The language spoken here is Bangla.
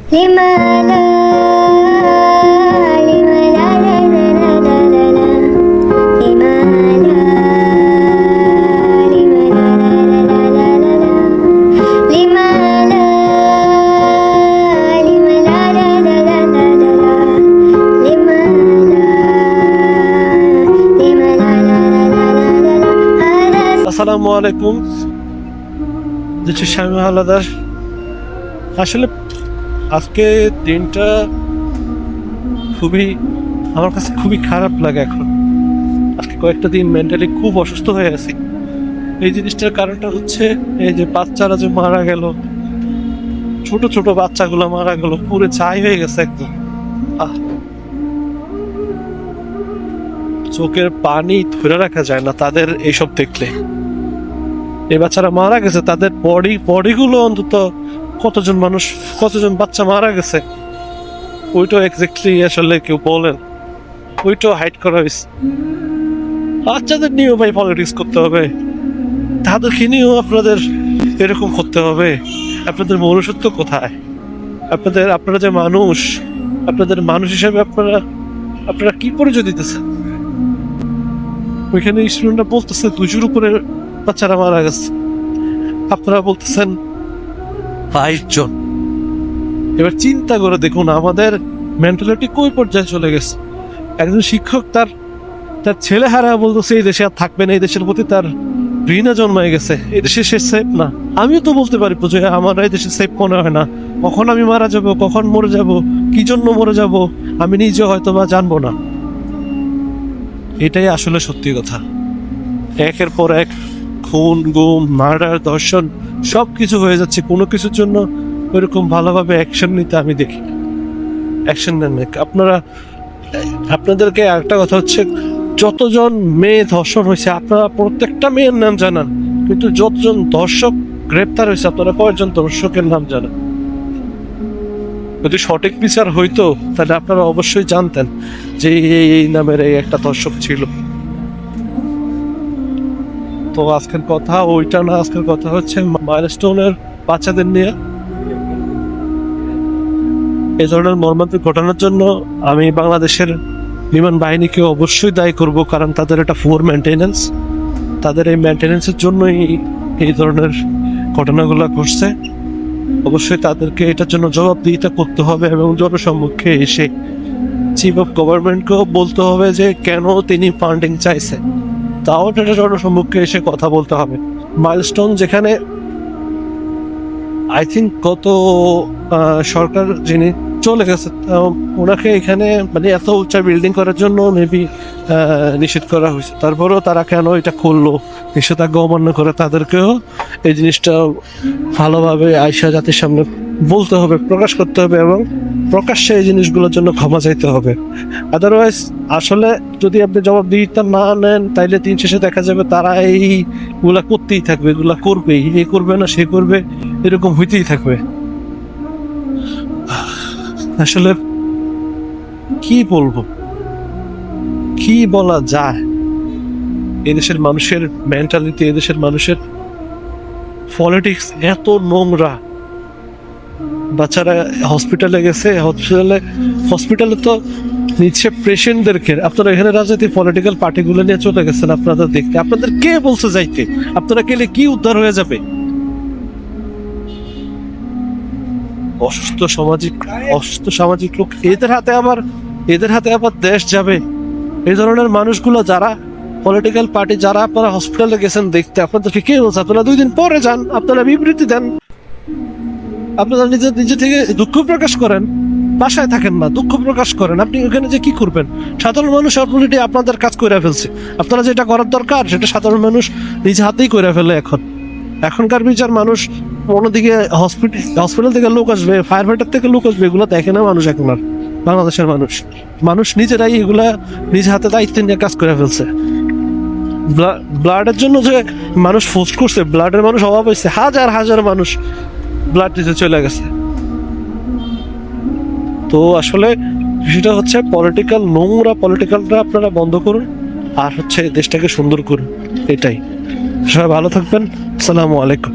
আসসালামু আলাইকুম। শামীম হাওলাদার। আসলে আজকে দিনটা আমার কাছে খুবই খারাপ লাগে। এখন আজকে কয়েকটা দিন মেন্টালি খুব অসুস্থ হয়ে আছি। এই জিনিসটার কারণটা হচ্ছে এই যে বাচ্চারা যে মারা গেল, ছোট ছোট বাচ্চাগুলো মারা গেল, পুরো ছাই হয়ে গেছে একদম। চোখের পানি ধরে রাখা যায় না তাদের এইসব দেখলে। এই বাচ্চারা মারা গেছে, তাদের বডিগুলো অন্তত কতজন বাচ্চা মারা গেছে ওইটাও এক্স্যাক্টলি আসলে কেউ বলেন, ওইটাও হাইড করা হয়েছে। বাচ্চাদের নিয়েও ভাই পলিটিক্স করতে হবে, তাদেরকে নিয়েও আপনাদের এরকম করতে হবে। আপনাদের মনুষ্যত্ব কোথায়? আপনারা যে মানুষ, আপনাদের মানুষ হিসেবে আপনারা কি পরিচয় দিতেছেন? ওইখানে স্টুডেন্টরা বলতেছে 200-র উপরে বাচ্চারা মারা গেছে, আপনারা বলতেছেন 22 জন। এবার চিন্তা করে দেখুন আমাদের মেন্টালিটি কই পর্যায়ে চলে গেছে। একজন শিক্ষক তার ছেলে হারা বলতেছে এই দেশে আর থাকবে না, এই দেশের প্রতি তার ঘৃণা জন্মায় গেছে, এই দেশে সে সেফ না। আমিও তো বলতে পারি যে আমার এই দেশে সেফ মনে হয় না, কখন আমি মারা যাব, কখন মরে যাব, কি জন্য মরে যাব আমি নিজে হয়তো বা জানবো না। এটাই আসলে সত্যি কথা। একের পর এক খুন, গুম, মার্ডার, ধর্ষণ সবকিছু হয়ে যাচ্ছে। কোনো কিছুর জন্য ওইরকম ভালোভাবে অ্যাকশন নিতে আমি দেখি, অ্যাকশন নেন। আপনাদেরকে একটা কথা হচ্ছে, যতজন মেয়ে ধর্ষণ হয়েছে আপনারা প্রত্যেকটা মেয়ের নাম জানান, কিন্তু যতজন ধর্ষক গ্রেপ্তার হয়েছে আপনারা কয়েকজন ধর্ষকের নাম জানান। যদি সঠিক বিচার হইতো তাহলে আপনারা অবশ্যই জানতেন যে এই নামের এই একটা ধর্ষক ছিল। তো আজকের কথা ওইটা না, আজকের কথা হচ্ছে মাইলস্টোনের বাচ্চাদের নিয়ে। এই ধরনের মর্মান্তিক ঘটনার জন্য আমি বাংলাদেশের বিমান বাহিনীকে অবশ্যই দায়ী করব, কারণ তাদের একটা পুয়ার মেনটেনেন্স, তাদের এই মেনটেনেন্সের জন্যই এই ধরনের ঘটনাগুলো ঘটছে। অবশ্যই তাদেরকে এটার জন্য জবাবদিহিতা করতে হবে এবং জনসম্মুখে এসে চিফ অফ গভর্নমেন্টকেও বলতে হবে যে কেন তিনি ফান্ডিং চাইছে, তাও এটা জনসম্মুখে এসে কথা বলতে হবে। মাইলস্টোন যেখানে আই থিঙ্ক গত সরকার যিনি চলে গেছে ওনাকে এখানে মানে এত উঁচা বিল্ডিং করার জন্য মেবি নিষেধ করা হয়েছে, তারপরেও তারা কেন এটা করলো নিষেধাজ্ঞা অমান্য করে, তাদেরকেও এই জিনিসটা ভালোভাবে আয়সা জাতির সামনে বলতে হবে, প্রকাশ করতে হবে এবং প্রকাশ্যে এই জিনিসগুলোর জন্য ক্ষমা চাইতে হবে। আদারওয়াইজ আসলে যদি আপনি জবাবদিহিতা না নেন তাইলে দিন শেষে দেখা যাবে তারা এইগুলা করতেই থাকবে, এগুলা করবেই, এ করবে না সে করবে, এরকম হইতেই থাকবে। আসলে কি বলবো, কি বলা যায়? এদেশের মানুষের মেন্টালিটি, এদেশের মানুষের পলিটিক্স এত নোংরা। বাচ্চারা হসপিটালে গেছে, হসপিটালে তো নিচ্ছে পেশেন্টদেরকে, আপনারা এখানে রাজনীতি পলিটিক্যাল পার্টিগুলো নিয়ে চলে গেছেন আপনাদের দেখতে। আপনাদের কে বলছে যাইতে? আপনারা গেলে কি উদ্ধার হয়ে যাবে? অসুস্থ সামাজিক লোক, এদের হাতে আবার দেশ যাবে। এই ধরনের মানুষগুলো যারা পলিটিক্যাল পার্টি, যারা আপনারা হসপিটালে গেছেন দেখতে, আপনাদেরকে কে বলছে? আপনারা 2 দিন পরে যান, আপনারা বিবৃতি দেন, আপনারা নিজে থেকে দুঃখ প্রকাশ করেন, বাসায় থাকেন না, দুঃখ প্রকাশ করেন। আপনি ওখানে যে কি করবেন? সাধারণ মানুষ অলরেডি আপনাদের কাজ করে ফেলছে। আপনারা যেটা করার দরকার সেটা সাধারণ মানুষ নিজ হাতেই করে ফেলে। এখনকার বিচার মানুষ অন্যদিকে হসপিটাল থেকে লোক আসবে, ফায়ার ফাইটার থেকে লোক আসবে, এগুলো দেখে না মানুষ। এখন আর বাংলাদেশের মানুষ নিজেরাই এগুলা নিজ হাতে দায়িত্ব নিয়ে কাজ করে ফেলছে। ব্লাডের জন্য যে মানুষ ফোর্স করছে, ব্লাডের মানুষ অভাব হয়েছে, হাজার মানুষ ব্লাড দিতে চলে গেছে। তো আসলে সেটা হচ্ছে নোংরা পলিটিক্যালটা আপনারা বন্ধ করুন, আর হচ্ছে দেশটাকে সুন্দর করুন। এটাই। সবাই ভালো থাকবেন। আসসালামু আলাইকুম।